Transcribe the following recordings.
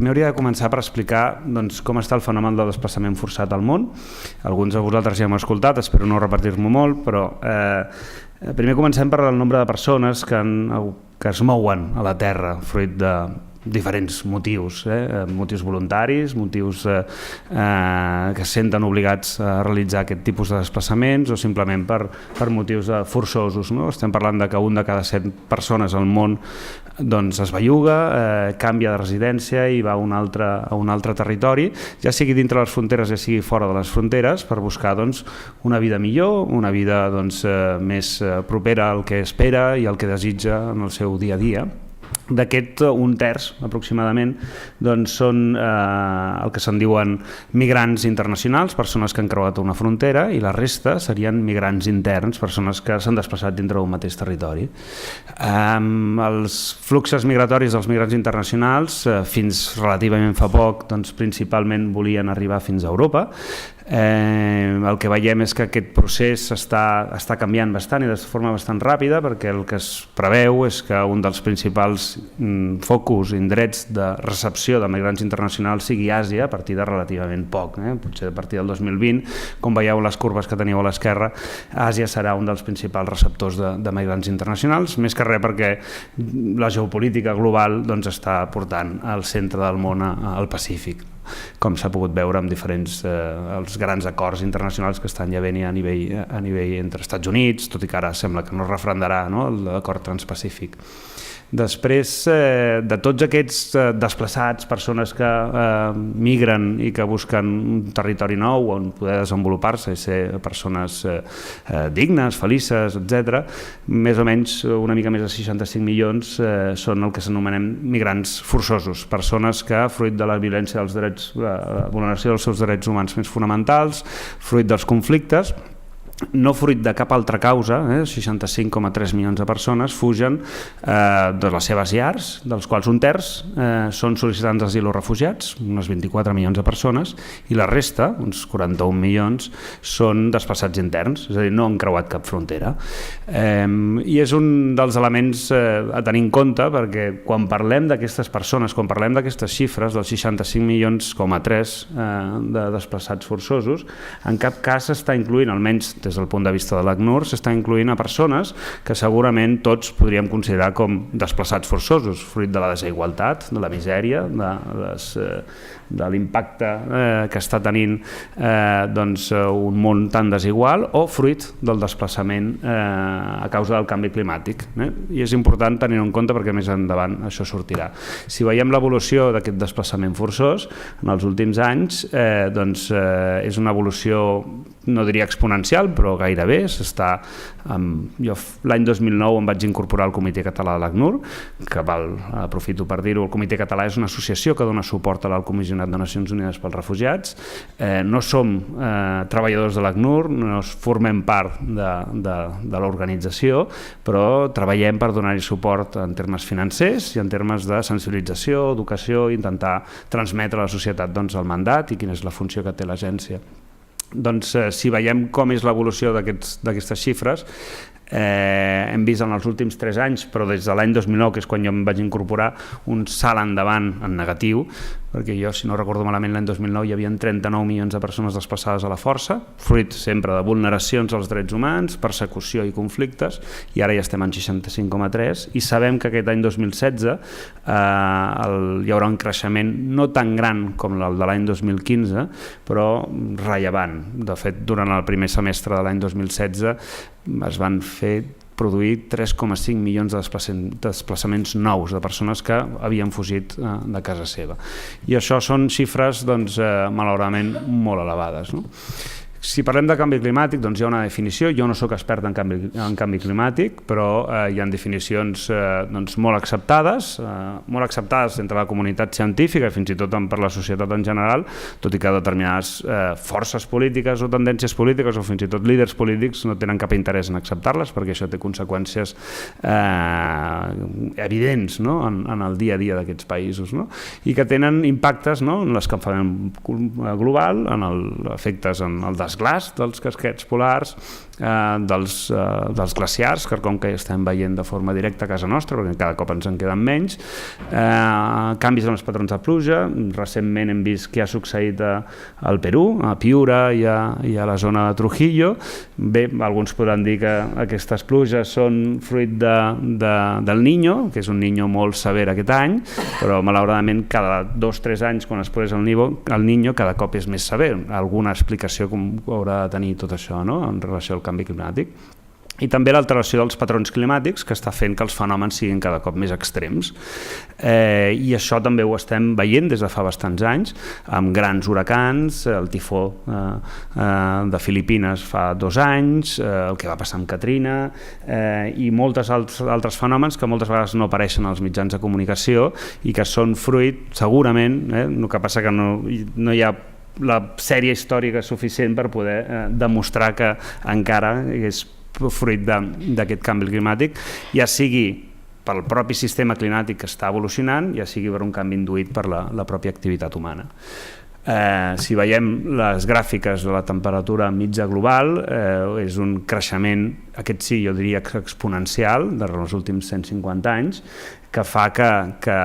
primer hauria de començar per explicar com està el fenomen del desplaçament forçat al món. Alguns de vosaltres ja m'ho heu escoltat, espero no repetir-m'ho molt, però primer comencem per el nombre de persones que es mouen a la Terra fruit de diferents motius, motius voluntaris, motius que es senten obligats a realitzar aquest tipus de desplaçaments o simplement per motius forçosos. Estem parlant de que un de cada 7 persones al món es belluga, canvia de residència i va a un altre territori, ja sigui dintre les fronteres, ja sigui fora de les fronteres, per buscar una vida millor, una vida més propera al que espera i al que desitja en el seu dia a dia. D'aquest, un terç aproximadament són el que se'n diuen migrants internacionals, persones que han creuat una frontera, i la resta serien migrants interns, persones que s'han desplaçat dintre d'un mateix territori. Els fluxos migratoris dels migrants internacionals fins relativament fa poc principalment volien arribar fins a Europa. El que veiem és que aquest procés està canviant bastant i de forma bastant ràpida, perquè el que es preveu és que un dels principals focus, indrets de recepció de migrants internacionals sigui Àsia a partir de relativament poc, potser a partir del 2020, com veieu les curves que teniu a l'esquerra, Àsia serà un dels principals receptors de migrants internacionals, més que res perquè la geopolítica global està portant al centre del món al Pacífic, com s'ha pogut veure amb diferents els grans acords internacionals que estan ja venint a nivell entre Estats Units, tot i que ara sembla que no es referendarà l'acord transpacífic. Després de tots aquests desplaçats, persones que migren i que busquen un territori nou on poder desenvolupar-se i ser persones dignes, felices, etc., més o menys una mica més de 65 milions són el que s'anomenem migrants forçosos, persones que, fruit de la violència dels drets, la vulneració dels seus drets humans més fonamentals, fruit dels conflictes, no fruit de cap altra causa, 65,3 milions de persones fugen de les seves llars, dels quals un terç són sol·licitants d'asil o refugiats, unes 24 milions de persones, i la resta, uns 41 milions, són desplaçats interns, és a dir, no han creuat cap frontera. I és un dels elements a tenir en compte, perquè quan parlem d'aquestes persones, quan parlem d'aquestes xifres, dels 65 milions, de desplaçats forçosos, en cap cas s'està incloent, almenys des del punt de vista de l'ACNUR, s'està incloent a persones que segurament tots podríem considerar com desplaçats forçosos, fruit de la desigualtat, de la misèria, de l'impacte que està tenint un món tan desigual, o fruit del desplaçament a causa del canvi climàtic. I és important tenir-ho en compte perquè més endavant això sortirà. Si veiem l'evolució d'aquest desplaçament forçós, en els últims anys és una evolució, no diria exponencial, però gairebé. Jo l'any 2009 em vaig incorporar al Comitè Català de l'ACNUR, que aprofito per dir-ho, el Comitè Català és una associació que dona suport a l'Alt Comissionat de Nacions Unides pels Refugiats. No som treballadors de l'ACNUR, no formem part de l'organització, però treballem per donar-hi suport en termes financers i en termes de sensibilització, educació, i intentar transmetre a la societat el mandat i quina és la funció que té l'agència. Si veiem com és l'evolució d'aquestes xifres, hem vist en els últims 3 anys, però des de l'any 2009, que és quan jo em vaig incorporar, un salt endavant en negatiu, perquè jo, si no recordo malament, l'any 2009 hi havia 39 milions de persones desplaçades a la força, fruit sempre de vulneracions als drets humans, persecució i conflictes, i ara ja estem en 65,3, i sabem que aquest any 2016 hi haurà un creixement no tan gran com el de l'any 2015, però rellevant. De fet, durant el primer semestre de l'any 2016 es van produir 3,5 milions de desplaçaments nous de persones que havien fugit de casa seva. I això són xifres, malauradament, molt elevades. Si parlem de canvi climàtic, hi ha una definició. Jo no soc expert en canvi climàtic, però hi ha definicions molt acceptades entre la comunitat científica i fins i tot per la societat en general, tot i que determinades forces polítiques o tendències polítiques o fins i tot líders polítics no tenen cap interès en acceptar-les, perquè això té conseqüències evidents en el dia a dia d'aquests països, i que tenen impactes en l'escalfament global, en efectes en el desglaç dels casquets polars, dels glaciars, que com que estem veient de forma directa a casa nostra, perquè cada cop ens en queden menys, canvis en els patrons de pluja. Recentment hem vist què ha succeït al Perú, a Piura i a la zona de Trujillo. Bé, alguns podran dir que aquestes pluges són fruit del Niño, que és un Niño molt sever aquest any, però malauradament cada 2-3 anys, quan es produeix el Niño, cada cop és més sever. Alguna explicació com haurà de tenir tot això, no?, en relació al canvi climàtic. I també l'alteració dels patrons climàtics, que està fent que els fenòmens siguin cada cop més extrems. I això també ho estem veient des de fa bastants anys, amb grans huracans, el tifó de Filipines fa 2 anys, el que va passar amb Katrina, i molts altres fenòmens que moltes vegades no apareixen als mitjans de comunicació i que són fruit, segurament, el que passa que no hi ha la sèrie històrica suficient per poder demostrar que encara és fruit d'aquest canvi climàtic, ja sigui pel propi sistema climàtic que està evolucionant, ja sigui per un canvi induït per la pròpia activitat humana. Si veiem les gràfiques de la temperatura mitja global, és un creixement, aquest sí, jo diria exponencial, dels últims 150 anys, que fa que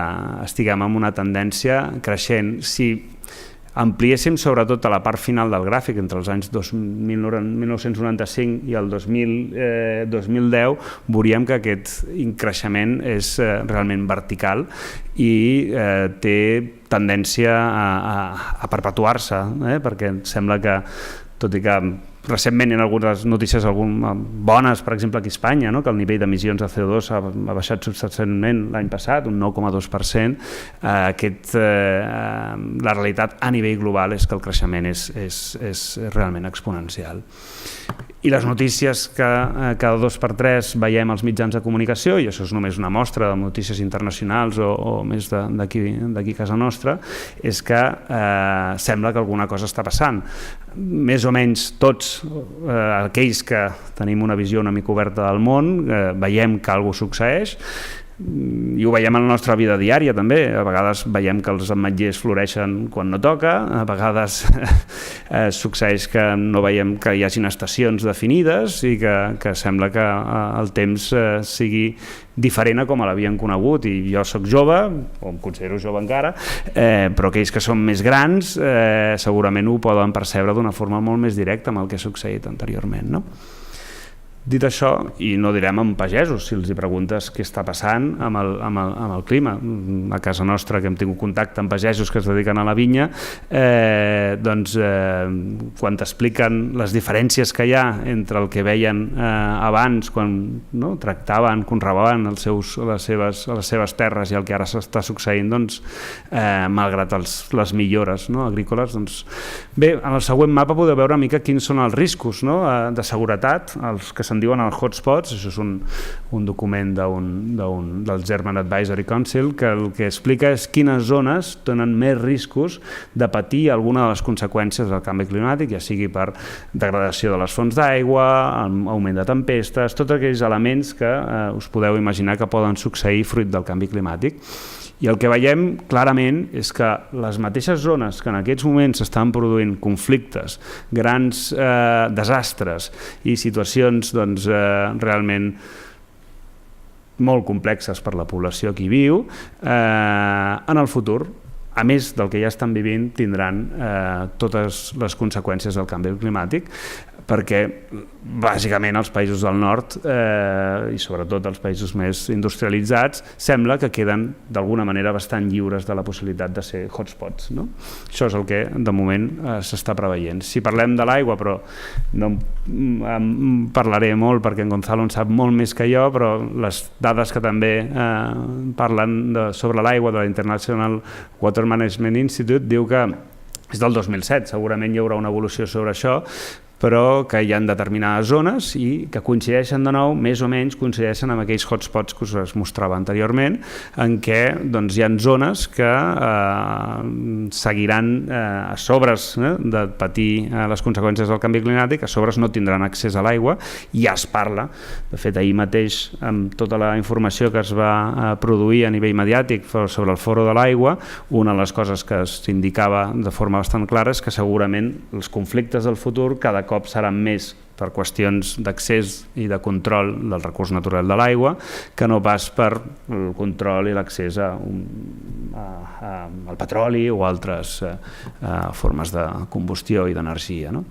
estiguem en una tendència creixent. Si ampliéssim sobretot a la part final del gràfic, entre els anys 1995 i el 2010, veuríem que aquest creixement és realment vertical i té tendència a perpetuar-se, perquè sembla que, tot i que recentment hi ha algunes notícies bones, per exemple aquí a Espanya, que el nivell d'emissions de CO2 ha baixat substancialment l'any passat, un 9,2%, la realitat a nivell global és que el creixement és realment exponencial. I les notícies que cada 2x3 veiem als mitjans de comunicació, i això és només una mostra de notícies internacionals o més d'aquí a casa nostra, és que sembla que alguna cosa està passant. Més o menys tots aquells que tenim una visió una mica oberta del món veiem que alguna cosa succeeix, i ho veiem en la nostra vida diària també. A vegades veiem que els ametllers floreixen quan no toca, a vegades succeeix que no veiem que hi hagin estacions definides i que sembla que el temps sigui diferent a com l'havien conegut. I jo soc jove, o em considero jove encara, però aquells que són més grans segurament ho poden percebre d'una forma molt més directa amb el que ha succeït anteriorment, no? Dit això, i no direm amb pagesos, si els hi preguntes què està passant amb el clima. A casa nostra, que hem tingut contacte amb pagesos que es dediquen a la vinya, doncs quan t'expliquen les diferències que hi ha entre el que veien abans, quan tractaven, conreaven les seves terres, i el que ara s'està succeint, doncs, malgrat les millores agrícoles. Doncs, bé, en el següent mapa podeu veure una mica quins són els riscos de seguretat, els que se'n diuen els hotspots. Això és un document del German Advisory Council que el que explica és quines zones tenen més riscos de patir alguna de les conseqüències del canvi climàtic, ja sigui per degradació de les fonts d'aigua, augment de tempestes, tots aquells elements que us podeu imaginar que poden succeir fruit del canvi climàtic. I el que veiem clarament és que les mateixes zones que en aquests moments s'estan produint conflictes, grans desastres i situacions realment molt complexes per la població que hi viu, en el futur, a més del que ja estan vivint, tindran totes les conseqüències del canvi climàtic, perquè bàsicament els països del nord i sobretot els països més industrialitzats sembla que queden d'alguna manera bastant lliures de la possibilitat de ser hotspots, no? Això és el que de moment s'està preveient. Si parlem de l'aigua, però no en parlaré molt perquè en Gonzalo en sap molt més que jo, però les dades que també parlen sobre l'aigua de la International Water Management Institute diu que és del 2007, segurament hi haurà una evolució sobre això, però que hi ha determinades zones i que coincideixen de nou, més o menys coincideixen amb aquells hotspots que us mostrava anteriorment, en què hi ha zones que seguiran a sobres de patir les conseqüències del canvi climàtic, a sobres no tindran accés a l'aigua, i ja es parla. De fet, ahir mateix, amb tota la informació que es va produir a nivell mediàtic sobre el Foro de l'Aigua, una de les coses que s'indicava de forma bastant clara és que segurament els conflictes del futur cada cop cop serà més per qüestions d'accés i de control del recurs natural de l'aigua que no pas per el control i l'accés al petroli o altres formes de combustió i d'energia, no?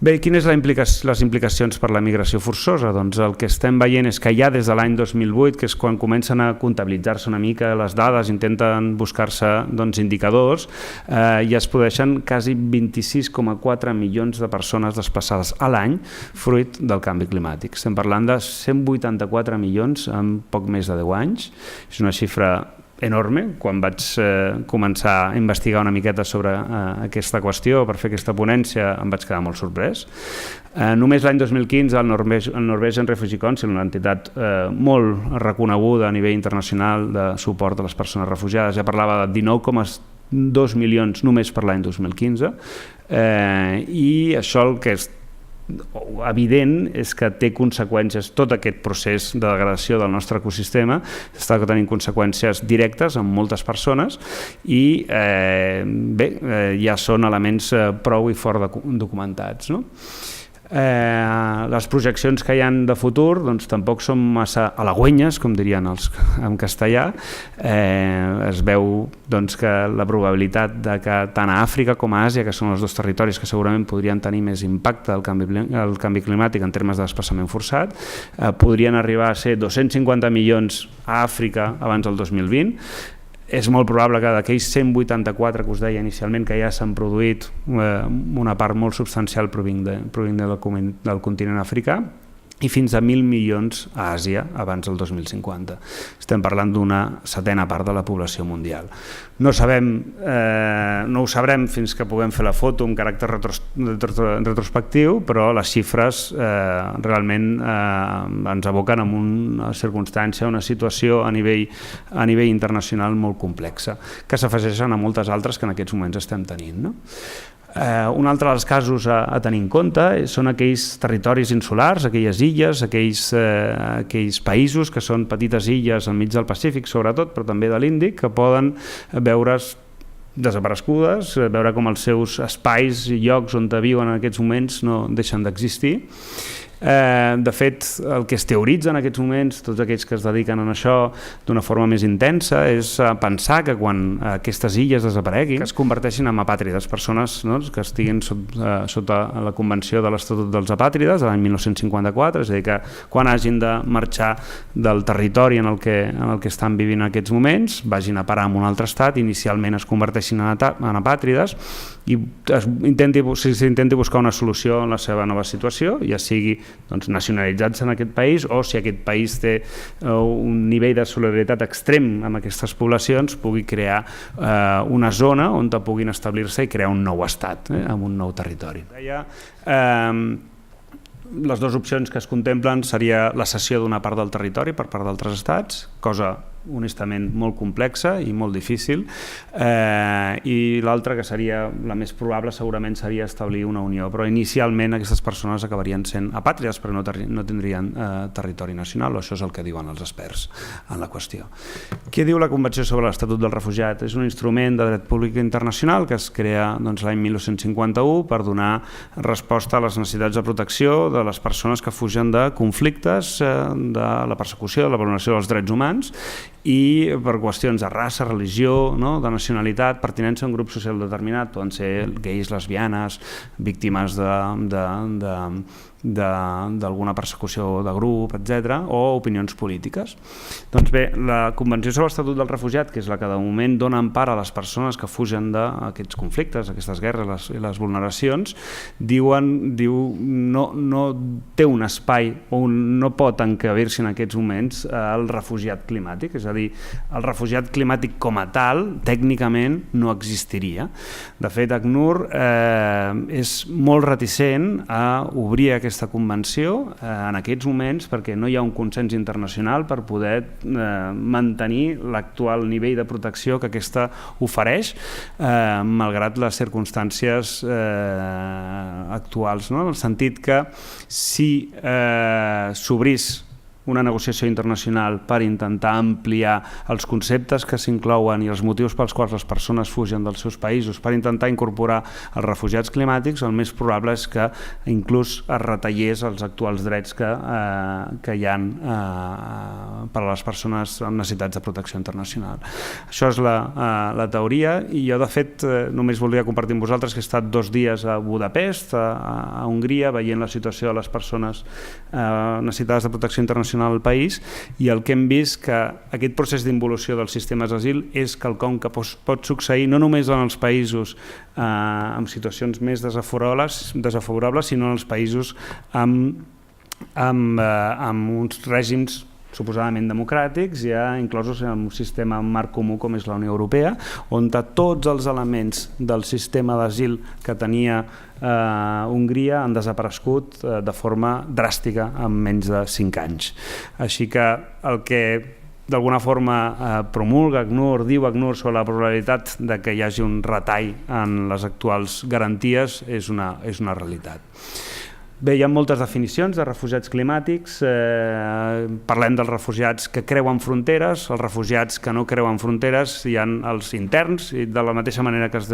Bé, quines les implicacions per la migració forçosa? Doncs el que estem veient és que ja des de l'any 2008, que és quan comencen a comptabilitzar-se una mica les dades, intenten buscar-se indicadors, ja es produeixen quasi 26,4 milions de persones desplaçades a l'any fruit del canvi climàtic. Estem parlant de 184 milions en poc més de 10 anys. És una xifra enorme. Quan vaig començar a investigar una miqueta sobre aquesta qüestió per fer aquesta ponència em vaig quedar molt sorprès. Només l'any 2015 el Norwegian Refugee Council, una entitat molt reconeguda a nivell internacional de suport a les persones refugiades, ja parlava de 19,2 milions només per l'any 2015 i això el que és evident és que té conseqüències, tot aquest procés de degradació del nostre ecosistema està tenint conseqüències directes en moltes persones i ja són elements prou i fort documentats, no? Les projeccions que hi ha de futur tampoc són massa halagüenyes, com dirien en castellà. Es veu que la probabilitat que tant a Àfrica com a Àsia, que són els dos territoris que segurament podrien tenir més impacte al canvi climàtic en termes de desplaçament forçat, podrien arribar a ser 250 milions a Àfrica abans del 2020. És molt probable que d'aquells 184 que us deia inicialment que ja s'han produït, una part molt substancial provinent del continent africà, i fins a 1.000 milions a Àsia abans del 2050. Estem parlant d'una setena part de la població mundial. No ho sabrem fins que puguem fer la foto amb caràcter retrospectiu, però les xifres realment ens aboquen en una circumstància, una situació a nivell internacional molt complexa, que s'afegeixen a moltes altres que en aquests moments estem tenint, no? Un altre dels casos a tenir en compte són aquells territoris insulars, aquelles illes, aquells països que són petites illes enmig del Pacífic, sobretot, però també de l'Índic, que poden veure's desaparegudes, veure com els seus espais i llocs on viuen en aquests moments no deixen d'existir. De fet, el que es teoritza en aquests moments, tots aquells que es dediquen a això d'una forma més intensa, és pensar que quan aquestes illes desapareguin, que es converteixin en apàtrides, persones que estiguin sota la Convenció de l'Estatut dels Apàtrides de l'any 1954, és a dir, que quan hagin de marxar del territori en el que estan vivint en aquests moments, vagin a parar en un altre estat, inicialment es converteixin en apàtrides i s'intenti buscar una solució en la seva nova situació, ja sigui nacionalitzats en aquest país o si aquest país té un nivell de solidaritat extrem amb aquestes poblacions pugui crear una zona on puguin establir-se i crear un nou estat amb un nou territori. Les dues opcions que es contemplen seria la cessió d'una part del territori per part d'altres estats, cosa honestament molt complexa i molt difícil, i l'altra, que seria la més probable, segurament seria establir una unió, però inicialment aquestes persones acabarien sent apàtrides perquè no tindrien territori nacional, o això és el que diuen els experts en la qüestió. Què diu la Convenció sobre l'Estatut del Refugiat? És un instrument de dret públic internacional que es crea l'any 1951 per donar resposta a les necessitats de protecció de les persones que fugen de conflictes, de la persecució, de la vulneració dels drets humans i per qüestions de raça, religió, de nacionalitat, pertinença a un grup social determinat, poden ser gais, lesbianes, víctimes d'alguna persecució de grup, etc., o opinions polítiques. Doncs bé, la Convenció sobre l'Estatut del Refugiat, que és la que de moment dona empara a les persones que fugen d'aquests conflictes, aquestes guerres i les vulneracions, diu no té un espai o no pot encabir-se en aquests moments el refugiat climàtic, és a dir, el refugiat climàtic com a tal, tècnicament, no existiria. De fet, ACNUR és molt reticent a obrir aquesta convenció en aquests moments perquè no hi ha un consens internacional per poder mantenir l'actual nivell de protecció que aquesta ofereix, malgrat les circumstàncies actuals, en el sentit que si s'obrís una negociació internacional per intentar ampliar els conceptes que s'inclouen i els motius pels quals les persones fugen dels seus països, per intentar incorporar els refugiats climàtics, el més probable és que inclús es retallés els actuals drets que hi ha per a les persones amb necessitats de protecció internacional. Això és la teoria, i jo de fet només voldria compartir amb vosaltres que he estat 2 dies a Budapest, a Hongria, veient la situació de les persones necessitades de protecció internacional al país, i el que hem vist que aquest procés d'involució dels sistemes d'asil és quelcom que pot succeir no només en els països amb situacions més desafavorables, sinó en els països amb uns règims suposadament democràtics, ja inclosos en un sistema marc comú com és la Unió Europea, on tots els elements del sistema d'asil que tenia Hongria han desaparegut de forma dràstica en menys de 5 anys. Així que el que d'alguna forma promulga ACNUR, diu ACNUR sobre la probabilitat de que hi hagi un retall en les actuals garanties és una realitat. Bé, hi ha moltes definicions de refugiats climàtics, parlem dels refugiats que creuen fronteres, els refugiats que no creuen fronteres, hi ha els interns, i de la mateixa manera que es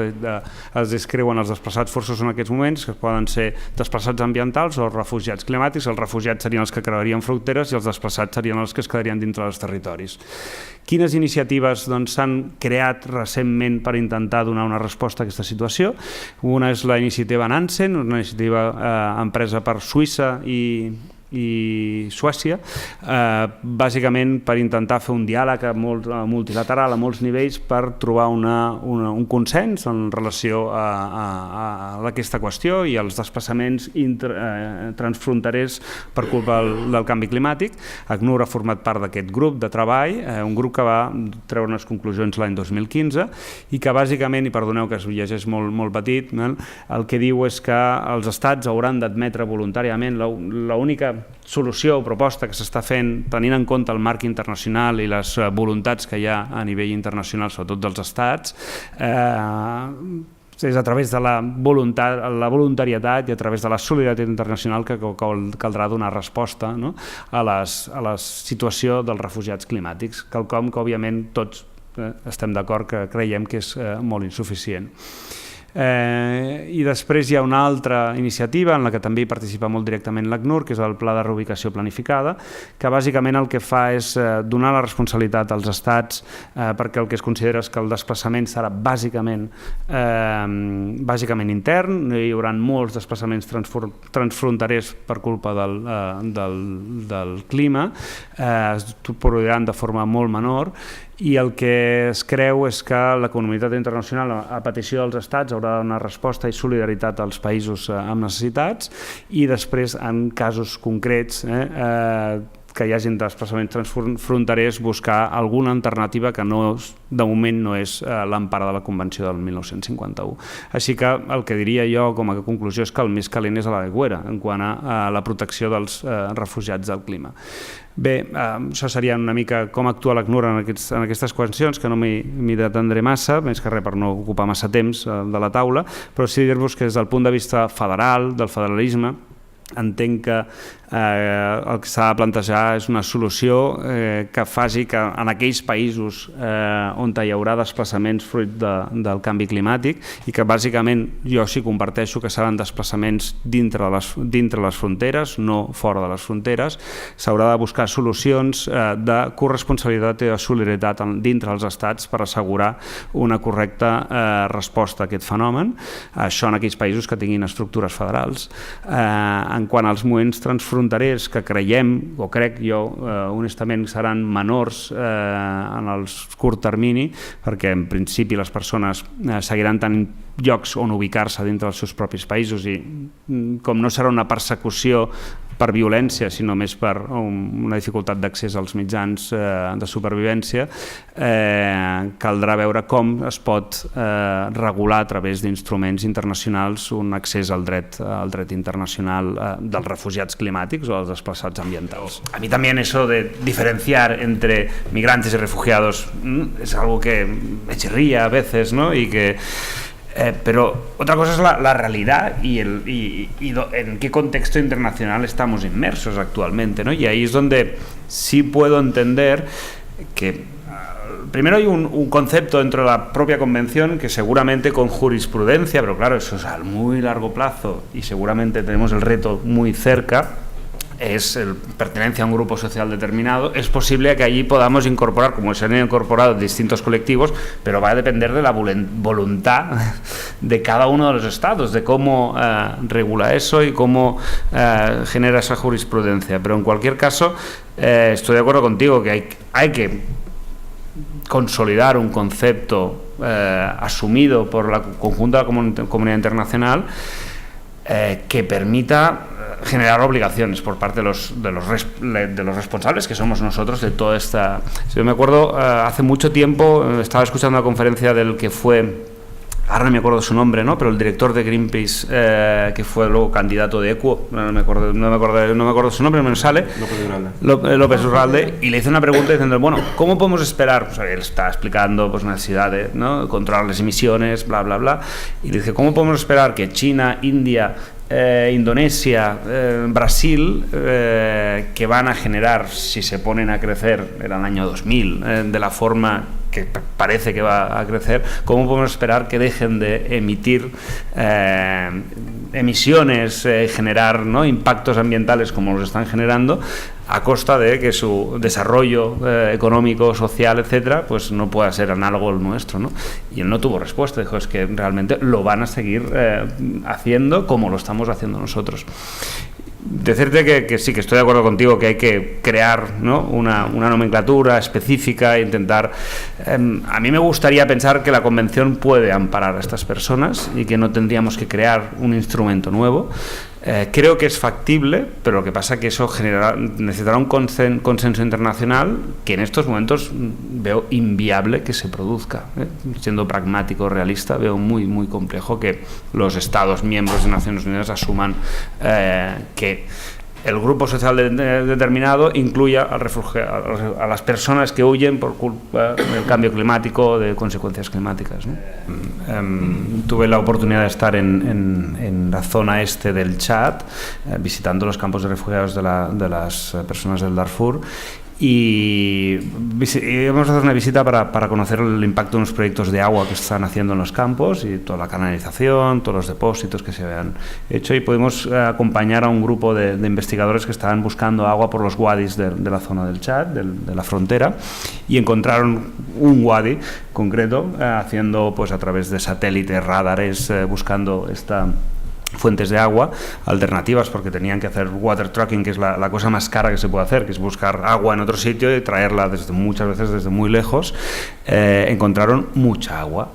descriuen els desplaçats forçosos en aquests moments, que poden ser desplaçats ambientals o refugiats climàtics. Els refugiats serien els que creuarien fronteres i els desplaçats serien els que es quedarien dintre dels territoris. Quines iniciatives s'han creat recentment per intentar donar una resposta a aquesta situació? Una és la iniciativa Nansen, una iniciativa empresa per Suïssa i Suècia, bàsicament per intentar fer un diàleg multilateral a molts nivells per trobar un consens en relació a aquesta qüestió i als desplaçaments transfronterers per culpa del canvi climàtic. ACNUR ha format part d'aquest grup de treball, un grup que va treure unes conclusions l'any 2015 i que bàsicament, i perdoneu que es llegeix molt petit, el que diu és que els estats hauran d'admetre voluntàriament l'única solució o proposta que s'està fent tenint en compte el marc internacional i les voluntats que hi ha a nivell internacional, sobretot dels estats, és a través de la voluntarietat i a través de la solidaritat internacional que caldrà donar resposta a la situació dels refugiats climàtics, quelcom que òbviament tots estem d'acord que creiem que és molt insuficient. I després hi ha una altra iniciativa en la que també hi participa molt directament l'ACNUR, que és el Pla de Reubicació Planificada, que bàsicament el que fa és donar la responsabilitat als estats perquè el que es considera és que el desplaçament serà bàsicament intern, hi haurà molts desplaçaments transfronterers per culpa del clima, es produiran de forma molt menor, i el que es creu és que la comunitat internacional, a petició dels estats, haurà de donar resposta i solidaritat als països amb necessitats, i després, en casos concrets que hi hagin desplaçaments transfronterers, buscar alguna alternativa que de moment no és l'empara de la Convenció del 1951. Així que el que diria jo com a conclusió és que el més calent és a l'aigüera en quant a la protecció dels refugiats del clima. Bé, això seria una mica com actua l'ACNUR en aquestes qüestions, que no m'hi detendré massa, més que res per no ocupar massa temps de la taula, però sí dir-vos que des del punt de vista federal, del federalisme, entenc que el que s'ha de plantejar és una solució que faci que en aquells països on hi haurà desplaçaments fruit del canvi climàtic, i que bàsicament jo sí comparteixo que seran desplaçaments dintre les fronteres, no fora de les fronteres, s'haurà de buscar solucions de corresponsabilitat i de solidaritat dintre els estats per assegurar una correcta resposta a aquest fenomen, això en aquells països que tinguin estructures federals. En quant als moviments transfronterers, que creiem, o crec jo, honestament seran menors en el curt termini, perquè en principi les persones seguiran tenint llocs on ubicar-se dintre dels seus propis països, i com no serà una persecució per violència, sinó més per una dificultat d'accés als mitjans de supervivència, caldrà veure com es pot regular a través d'instruments internacionals un accés al dret internacional dels refugiats climàtics o dels desplaçats ambientals. A mí también eso de diferenciar entre migrantes y refugiados es algo que me chirría a veces, ¿no? Y que Pero otra cosa es la realidad y en qué contexto internacional estamos inmersos actualmente, ¿no? Y ahí es donde sí puedo entender que primero hay un concepto dentro de la propia convención que seguramente con jurisprudencia, pero claro, eso es a muy largo plazo y seguramente tenemos el reto muy cerca, es pertenencia a un grupo social determinado. Es posible que allí podamos incorporar, como se han incorporado distintos colectivos, pero va a depender de la voluntad de cada uno de los estados, de cómo regula eso y cómo genera esa jurisprudencia. Pero en cualquier caso, estoy de acuerdo contigo que hay que consolidar un concepto asumido por la conjunta comunidad internacional que permita generar obligaciones por parte de los responsables, que somos nosotros, de toda esta... Yo me acuerdo, hace mucho tiempo, estaba escuchando una conferencia del que fue, ahora no me acuerdo su nombre, ¿no?, pero el director de Greenpeace, que fue luego candidato de Equo, no me acuerdo su nombre, no me sale, López Urralde, y le hice una pregunta diciendo, bueno, ¿cómo podemos esperar? Pues él está explicando pues, necesidad de, ¿no?, controlar las emisiones, bla, bla, bla, y le dije, ¿cómo podemos esperar que China, India, Indonesia, Brasil, que van a generar, si se ponen a crecer en el año 2000, de la forma que parece que va a crecer, ¿cómo podemos esperar que dejen de emitir emisiones, generar, ¿no?, impactos ambientales como los están generando, a costa de que su desarrollo económico, social, etcétera, pues no pueda ser análogo al nuestro, ¿no? Y él no tuvo respuesta, dijo, es que realmente lo van a seguir haciendo como lo estamos haciendo nosotros. Decirte que sí, que estoy de acuerdo contigo, que hay que crear, ¿no?, una nomenclatura específica e intentar... a mí me gustaría pensar que la Convención puede amparar a estas personas y que no tendríamos que crear un instrumento nuevo. Creo que es factible, pero lo que pasa es que eso necesitará un consenso internacional que en estos momentos veo inviable que se produzca. Siendo pragmático, realista, veo muy, muy complejo que los Estados miembros de Naciones Unidas asuman que el grupo social determinado incluya a las personas que huyen por culpa del cambio climático, de consecuencias climáticas, ¿no? Tuve la oportunidad de estar en la zona este del Chad, visitando los campos de refugiados de las personas del Darfur, y íbamos a hacer una visita para conocer el impacto de unos proyectos de agua que se están haciendo en los campos y toda la canalización, todos los depósitos que se habían hecho, y pudimos acompañar a un grupo de investigadores que estaban buscando agua por los wadis de la zona del Chad, de la frontera, y encontraron un wadi concreto, haciendo pues a través de satélites, radares, buscando fuentes de agua alternativas, porque tenían que hacer water trucking, que es la cosa más cara que se puede hacer, que es buscar agua en otro sitio y traerla muchas veces desde muy lejos. Encontraron mucha agua,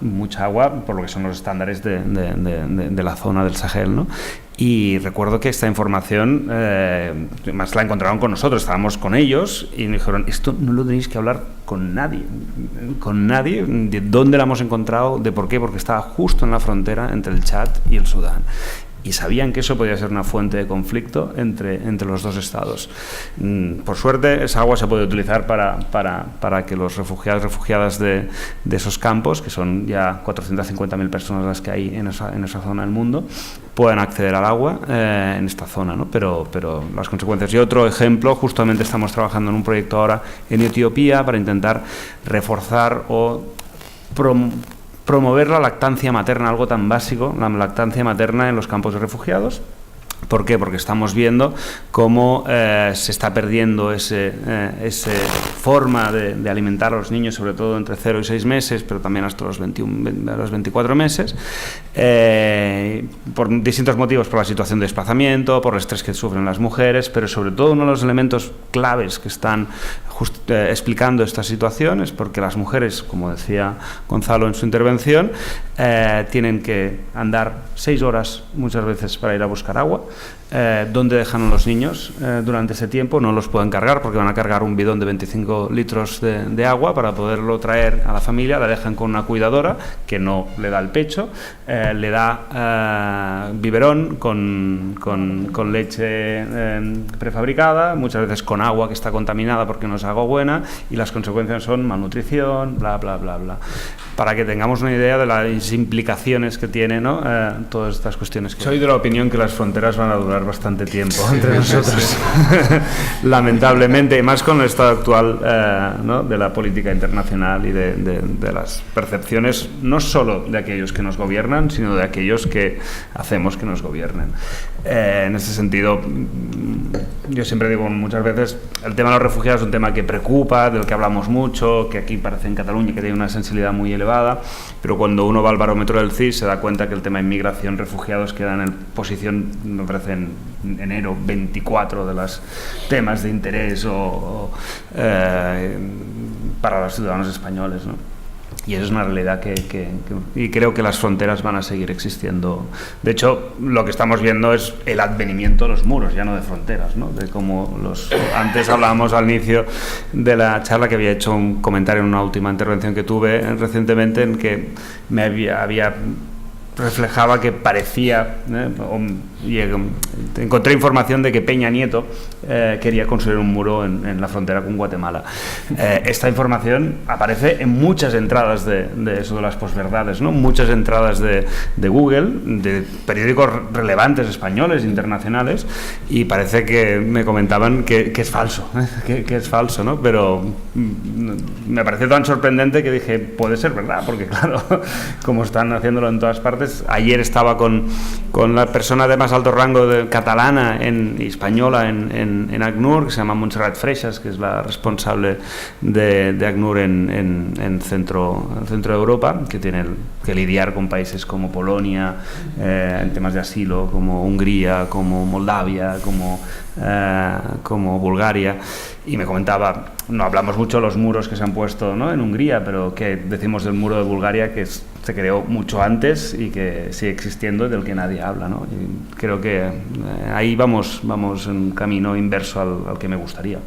por lo que son los estándares de la zona del Sahel, ¿no? Y recuerdo que esta información más la encontraron con nosotros, estábamos con ellos y me dijeron, esto no lo tenéis que hablar con nadie, de dónde la hemos encontrado, de por qué, porque estaba justo en la frontera entre el Chad y el Sudán. Y sabían que eso podía ser una fuente de conflicto entre los dos estados. Por suerte, esa agua se puede utilizar para que los refugiadas de esos campos, que son ya 450.000 personas las que hay en esa zona del mundo, puedan acceder al agua en esta zona, ¿no? Pero las consecuencias. Y otro ejemplo, justamente estamos trabajando en un proyecto ahora en Etiopía para intentar reforzar o promover la lactancia materna, algo tan básico, la lactancia materna en los campos de refugiados. ¿Por qué? Porque estamos viendo cómo se está perdiendo esa forma de alimentar a los niños, sobre todo entre 0 y 6 meses, pero también hasta los 24 meses, por distintos motivos, por la situación de desplazamiento, por el estrés que sufren las mujeres, pero sobre todo uno de los elementos claves que están explicando esta situación es porque las mujeres, como decía Gonzalo en su intervención, tienen que andar 6 horas muchas veces para ir a buscar agua. ¿Dónde dejan a los niños durante ese tiempo? No los pueden cargar porque van a cargar un bidón de 25 litros de agua para poderlo traer a la familia. La dejan con una cuidadora que no le da el pecho, le da biberón con leche prefabricada, muchas veces con agua que está contaminada porque no es agua buena, y las consecuencias son malnutrición, bla, bla, bla, bla. para que tengamos una idea de las implicaciones que tiene, ¿no? Todas estas cuestiones. Soy de la opinión que las fronteras van a durar bastante tiempo entre nosotros, lamentablemente, y más con el estado actual, ¿no? De la política internacional y de las percepciones no solo de aquellos que nos gobiernan, sino de aquellos que hacemos que nos gobiernen. En ese sentido, yo siempre digo muchas veces, el tema de los refugiados es un tema que preocupa, del que hablamos mucho, que aquí parece en Cataluña que tiene una sensibilidad muy elevada, pero cuando uno va al barómetro del CIS se da cuenta que el tema de inmigración, refugiados queda en posición, me parece, en enero 24 de los temas de interés para los ciudadanos españoles, ¿no? Y eso es una realidad y creo que las fronteras van a seguir existiendo. De hecho, lo que estamos viendo es el advenimiento de los muros, ya no de fronteras, ¿no? De cómo antes hablábamos al inicio de la charla, que había hecho un comentario en una última intervención que tuve recientemente, en que me reflejaba que parecía, y encontré información de que Peña Nieto quería construir un muro en la frontera con Guatemala. Esta información aparece en muchas entradas de eso de las posverdades, ¿no? Muchas entradas de Google, de periódicos relevantes españoles, internacionales, y parece que me comentaban que es falso, que es falso, ¿no? Pero me pareció tan sorprendente que dije, puede ser verdad, porque claro, como están haciéndolo en todas partes. Ayer estaba con la persona de más alto rango catalana y española en ACNUR, que se llama Montserrat Freixas, que es la responsable de ACNUR en centro de Europa, que tiene que lidiar con países como Polonia, en temas de asilo, como Hungría, como Moldavia, como Bulgaria. Y me comentaba, no hablamos mucho de los muros que se han puesto, ¿no? En Hungría, pero ¿qué decimos del muro de Bulgaria, que se creó mucho antes y que sigue existiendo y del que nadie habla, ¿no? Y creo que ahí vamos en un camino inverso al que me gustaría.